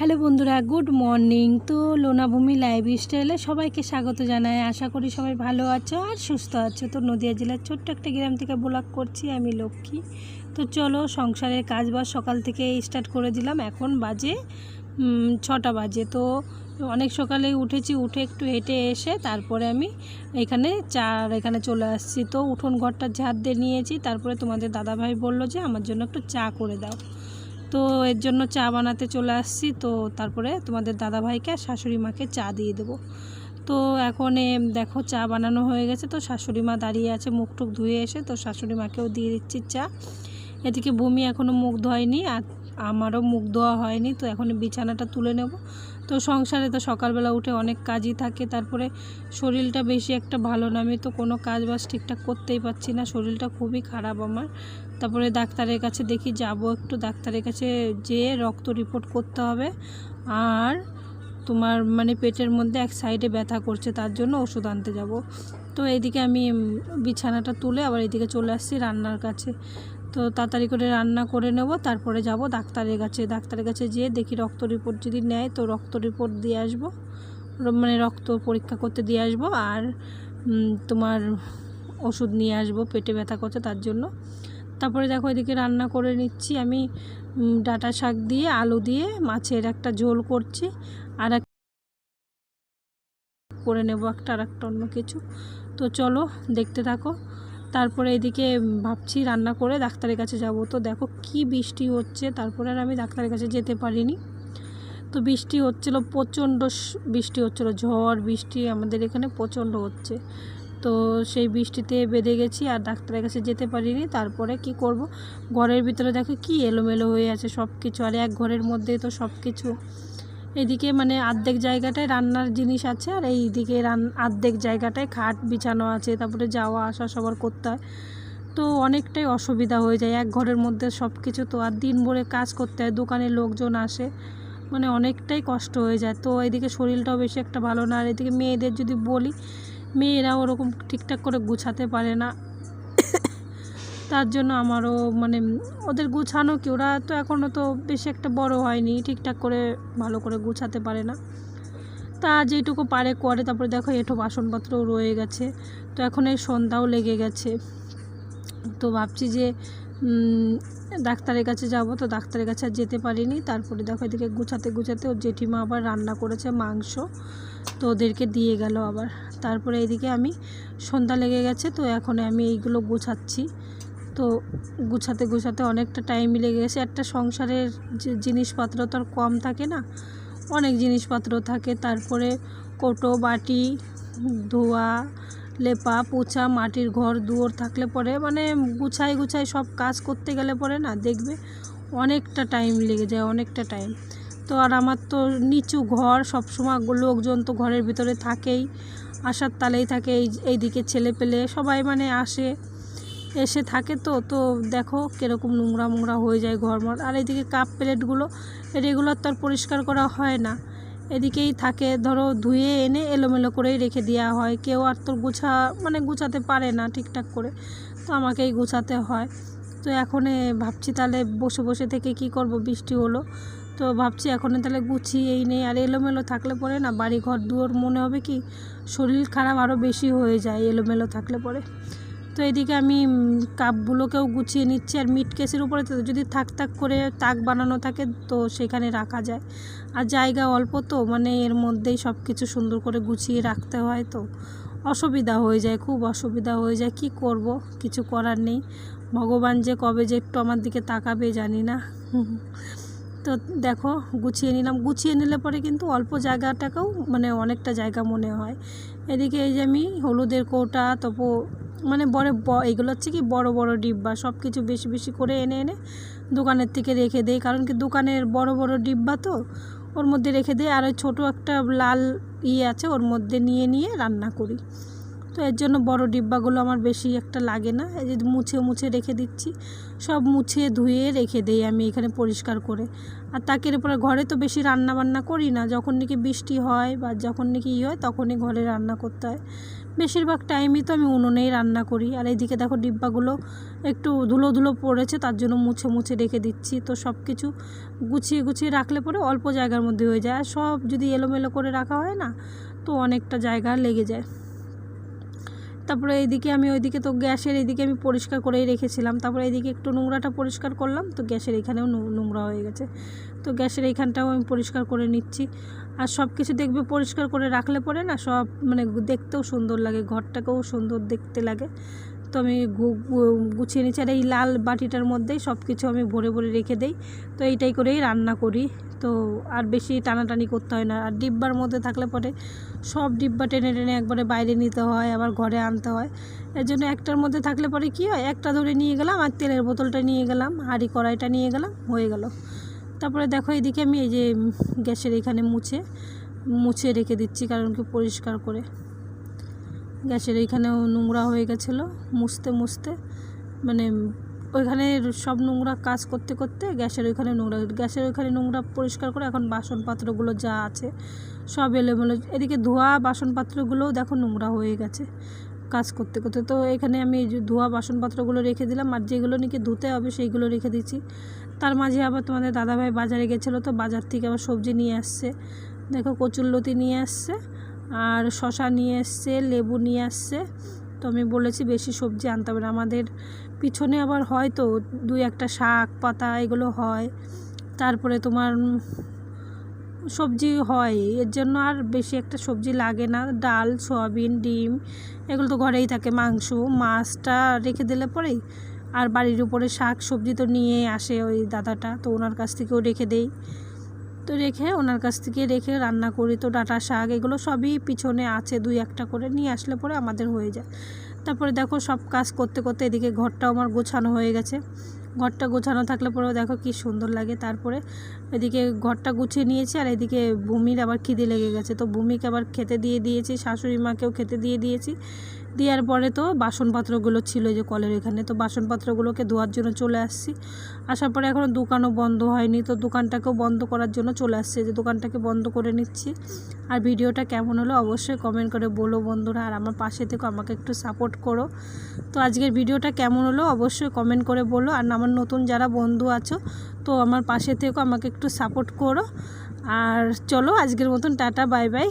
Hello বন্ধুরা, good morning. তো লোনাভূমি লাইফস্টাইলে সবাইকে স্বাগত জানাই। আশা করি সবাই ভালো আছো আর সুস্থ আছো। তো নদিয়া জেলার ছোট্ট একটা গ্রাম থেকে ব্লগ করছি আমি, লক্ষ্মী। তো চলো, সংসারের কাজবাজ সকাল থেকে স্টার্ট করে দিলাম। এখন বাজে 6টা বাজে। তো অনেক সকালে উঠেছি, উঠে একটু হেঁটে এসে তারপরে আমি এখানে চলে আসছি। তো উঠোন ঘরটা ঝাড় দিয়ে নিয়েছি। তারপরে তোমাদের দাদাভাই বলল যে আমার জন্য একটু চা করে দাও। তো এর জন্য চা বানাতে চলে আসছি। তো তারপরে তোমাদের দাদাভাইকে আর শাশুড়ি মাকে চা দিয়ে দেবো। তো এখন দেখো চা বানানো হয়ে গেছে। তো শাশুড়ি মা দাঁড়িয়ে আছে, মুখ টুক ধুয়ে এসে। তো শাশুড়ি মাকেও দিয়ে দিচ্ছি চা। এদিকে ভূমি এখনও মুখ ধোয়নি আর আমারও মুখ ধোয়া হয়নি। তো এখন বিছানাটা তুলে নেব। তো সংসারে তো সকালবেলা উঠে অনেক কাজই থাকে। তারপরে শরীরটা বেশি একটা ভালো না, আমি তো কোনো কাজ বাজ ঠিকঠাক করতেই পারছি না, শরীরটা খুবই খারাপ আমার। তারপরে ডাক্তারের কাছে দেখি যাব, একটু ডাক্তারের কাছে যেয়ে রক্ত রিপোর্ট করতে হবে। আর তোমার পেটের মধ্যে এক সাইডে ব্যথা করছে, তার জন্য ওষুধ আনতে যাব। তো এইদিকে আমি বিছানাটা তুলে আবার এইদিকে চলে আসছি রান্নার কাছে। তো তাড়াতাড়ি করে রান্না করে নেব, তারপরে যাব ডাক্তারের কাছে। ডাক্তারের কাছে যেয়ে দেখি রক্ত রিপোর্ট যদি নেয় তো রক্ত রিপোর্ট দিয়ে আসবো, রক্ত পরীক্ষা করতে দিয়ে আসবো। আর তোমার ওষুধ নিয়ে আসবো, পেটে ব্যথা করছে তার জন্য। তারপরে দেখো এদিকে রান্না করে নিচ্ছি আমি, ডাঁটা শাক দিয়ে আলু দিয়ে মাছের একটা ঝোল করছি। আর করে নেব আর একটা অন্য কিছু। তো চলো দেখতে থাকো। তারপরে এদিকে ভাবছি রান্না করে ডাক্তারের কাছে যাব। তো দেখো কি বৃষ্টি হচ্ছে, তারপরে আর আমি ডাক্তারের কাছে যেতে পারিনি। তো বৃষ্টি হচ্ছিলো, প্রচণ্ড বৃষ্টি হচ্ছিলো, ঝড় বৃষ্টি আমাদের এখানে প্রচণ্ড হচ্ছে। তো সেই বৃষ্টিতে বেঁধে গেছি আর ডাক্তারের কাছে যেতে পারিনি। তারপরে কি করব, ঘরের ভিতরে দেখো কি এলোমেলো হয়ে আছে সব কিছু, আর এক ঘরের মধ্যেই তো সব কিছু। এদিকে অর্ধেক জায়গাটায় রান্নার জিনিস আছে, আর এইদিকে অর্ধেক জায়গাটায় খাট বিছানো আছে। তারপরে যাওয়া আসা সবার করতে হয়, তো অনেকটাই অসুবিধা হয়ে যায় এক ঘরের মধ্যে সব কিছু। তো আর দিন ভরে কাজ করতে হয়, দোকানে লোকজন আসে, অনেকটাই কষ্ট হয়ে যায়। তো এদিকে শরীরটাও বেশি একটা ভালো না। আর এদিকে মেয়েদের যদি বলি, মেয়েরা ওরকম ঠিকঠাক করে গুছাতে পারে না, তার জন্য আমারও ওদের গুছানো কি, ওরা তো এখনও তো বেশি একটা বড় হয়নি, ঠিকঠাক করে ভালো করে গুছাতে পারে না। তা যেটুকু পারে করে। তারপরে দেখো এঁঠো বাসনপত্রও রয়ে গেছে। তো এখন এই সন্ধ্যাও লেগে গেছে। তো ভাবছি যে ডাক্তারের কাছে যাব। তো ডাক্তারের কাছে আর যেতে পারিনি। তারপরে দেখো এদিকে গুছাতে গুছাতে ওর জেঠিমা আবার রান্না করেছে মাংস, তো ওদেরকে দিয়ে গেল আবার। তারপরে এদিকে আমি সন্ধ্যা লেগে গেছে। তো এখন আমি এইগুলো গুছাচ্ছি। তো গুছাতে গুছাতে অনেকটা টাইম লেগে গেছে। একটা সংসারের যে জিনিসপত্র তো আর কম থাকে না, অনেক জিনিসপত্র থাকে। তারপরে কৌটো বাটি ধোয়া, লেপা পোছা, মাটির ঘর দুয়ার থাকলে পরে গুছাই সব কাজ করতে গেলে পরে না দেখবে অনেকটা টাইম লেগে যায়, অনেকটা টাইম। তো আর আমার তো নিচু ঘর, সবসময় লোকজন তো ঘরের ভিতরে থাকেই, আসার তালেই থাকে। এইদিকে ছেলে পেলে সবাই আসে এসে থাকে। তো তো দেখো কীরকম নোংরা হয়ে যায় ঘরমর। আর এইদিকে কাপ প্লেটগুলো রেগুলার তো আর পরিষ্কার করা হয় না, এদিকেই থাকে। ধরো ধুয়ে এনে এলোমেলো করেই রেখে দেওয়া হয়, কেউ আর তো গুছাতে পারে না ঠিকঠাক করে, তো আমাকেই গুছাতে হয়। তো এখন ভাবছি তাহলে বসে বসে থেকে কি করব, বৃষ্টি হলো তো ভাবছি এখন তাহলে গুছিয়েই নেই। আর এলোমেলো থাকলে পরে না বাড়ি ঘর দুয়ার মনে হবে কি শরীর খারাপ আরও বেশি হয়ে যায় এলোমেলো থাকলে পরে। তো এদিকে আমি কাপগুলোকেও গুছিয়ে নিচ্ছি। আর মিট কেসের উপরে তো যদি থাক করে তাক বানানো থাকে তো সেখানে রাখা যায়, আর জায়গা অল্প তো এর মধ্যেই সব কিছু সুন্দর করে গুছিয়ে রাখতে হয়। তো অসুবিধা হয়ে যায়, খুব অসুবিধা হয়ে যায়, কি করব, কিছু করার নেই। ভগবান যে কবে যে একটু আমার দিকে তাকাবে জানি না। তো দেখো গুছিয়ে নিলাম, গুছিয়ে নিলে পরে কিন্তু অল্প জায়গাটাকেও অনেকটা জায়গা মনে হয়। এদিকে এই যে আমি হলুদের কৌটা, তবু বড় এইগুলো হচ্ছে কি বড় বড় ডিব্বা, সব কিছু বেশি বেশি করে এনে এনে দোকানের থেকে রেখে দেই। কারণ কি দোকানের বড় বড় ডিব্বা তো ওর মধ্যে রেখে দেই। আর ওই ছোটো একটা লাল আছে ওর মধ্যে নিয়ে রান্না করি। তো এর জন্য বড় ডিব্বাগুলো আমার বেশি একটা লাগে না। এই যে মুছে মুছে রেখে দিচ্ছি, সব মুছে ধুয়ে রেখে দেই আমি এখানে পরিষ্কার করে। আর তাকের উপরে ঘরে তো বেশি রান্না বান্না করি না, যখন নাকি বৃষ্টি হয় বা যখন নাকি হয় তখনই ঘরে রান্না করতে হয়। বেশিরভাগ টাইমই তো আমি উনুনেই রান্না করি। আর এইদিকে দেখো ডিব্বাগুলো একটু ধুলো ধুলো পড়েছে, তার জন্য মুছে মুছে রেখে দিচ্ছি। তো সব কিছু গুছিয়ে গুছিয়ে রাখলে পরে অল্প জায়গার মধ্যে হয়ে যায়। আর সব যদি এলোমেলো করে রাখা হয় না, তো অনেকটা জায়গা লেগে যায়। তারপরে এইদিকে আমি ওইদিকে তো গ্যাসের এইদিকে আমি পরিষ্কার করেই রেখেছিলাম। তারপরে এইদিকে একটু নোংরাটা পরিষ্কার করলাম, তো গ্যাসের এইখানেও নোংরা হয়ে গেছে। তো গ্যাসের এইখানটাও আমি পরিষ্কার করে নিচ্ছি। আর সব কিছু দেখবে পরিষ্কার করে রাখলে পরে না সব মানে দেখতেও সুন্দর লাগে, ঘরটাকেও সুন্দর দেখতে লাগে। তো আমি গুছিয়ে নিচ্ছি। আর এই লাল বাটিটার মধ্যেই সব কিছু আমি ভরে ভরে রেখে দেই। তো এইটাই করেই রান্না করি। তো আর বেশি টানাটানি করতে হয় না। আর ডিব্বার মধ্যে থাকলে পরে সব ডিব্বা টেনে টেনে একবারে বাইরে নিতে হয়, আবার ঘরে আনতে হয়। এর জন্য একটার মধ্যে থাকলে পরে কী হয়, একটা ধরে নিয়ে গেলাম আর তেলের বোতলটা নিয়ে গেলাম, হাঁড়ি কড়াইটা নিয়ে গেলাম, হয়ে গেল। তারপরে দেখো এইদিকে আমি এই যে গ্যাসের এখানে মুছে রেখে দিচ্ছি, কারণ কি পরিষ্কার করে। গ্যাসের এইখানেও নোংরা হয়ে গেছিলো মুছতে মুছতে, মানে ওইখানে সব নোংরা কাজ করতে করতে গ্যাসের ওইখানে নোংরা পরিষ্কার করে এখন বাসনপত্রগুলো যা আছে সব এলোমেলো। এদিকে ধোয়া বাসনপত্রগুলোও দেখো নোংরা হয়ে গেছে কাজ করতে করতে। তো এখানে আমি ধোয়া বাসনপত্রগুলো রেখে দিলাম, আর যেগুলো নাকি ধুতে হবে সেইগুলো রেখে দিচ্ছি। তার মাঝে আবার তোমাদের দাদাভাই বাজারে গেছিলো, তো বাজার থেকে আবার সবজি নিয়ে আসছে। দেখো কচুরলতি নিয়ে আসছে, আর শশা নিয়ে এসছে, লেবু নিয়ে আসছে। তো আমি বলেছি বেশি সবজি আনতে হবে না, আমাদের পিছনে আবার হয় তো 2-1টা শাক পাতা এগুলো হয়, তারপরে তোমার সবজি হয়, এর জন্য আর বেশি একটা সবজি লাগে না। ডাল, সয়াবিন, ডিম এগুলো তো ঘরেই থাকে, মাংস মাছটা রেখে দিলে পরেই। আর বাড়ির উপরে শাক সবজি তো নিয়ে আসে ওই দাদাটা, তো ওনার কাছ থেকেও রেখে দেই। তো ওনার কাছ থেকে রেখে রান্না করি। তো ডাঁটা শাক এগুলো সবই পিছনে আছে, 2-1টা করে নিয়ে আসলে পরে আমাদের হয়ে যায়। তারপরে দেখো সব কাজ করতে করতে এদিকে ঘরটাও আমার গোছানো হয়ে গেছে। ঘরটা গোছানো থাকলে পরেও দেখো কি সুন্দর লাগে। তারপরে এদিকে ঘরটা গুছিয়ে নিয়েছি, আর এদিকে ভূমির আবার খিদে লেগে গেছে। তো ভূমিকে আবার খেতে দিয়ে দিয়েছি, শাশুড়ি মাকেও খেতে দিয়ে দিয়েছি। দেওয়ার পরে তো বাসনপত্রগুলো ছিল যে কলের এখানে, তো বাসনপত্রগুলোকে ধোয়ার জন্য চলে আসছি। আসার পরে এখনও দোকানও বন্ধ হয়নি, তো দোকানটাকেও বন্ধ করার জন্য চলে আসছে, যে দোকানটাকে বন্ধ করে নিচ্ছি। আর ভিডিওটা কেমন হলো অবশ্যই কমেন্ট করে বলো বন্ধুরা, আর আমার পাশে থেকে আমাকে একটু সাপোর্ট করো। তো আজকের ভিডিওটা কেমন হলো অবশ্যই কমেন্ট করে বলো। আর আমার নতুন যারা বন্ধু আছো, তো আমার পাশে থেকে আমাকে একটু সাপোর্ট করো। আর চলো আজকের মতন টাটা, বাই বাই।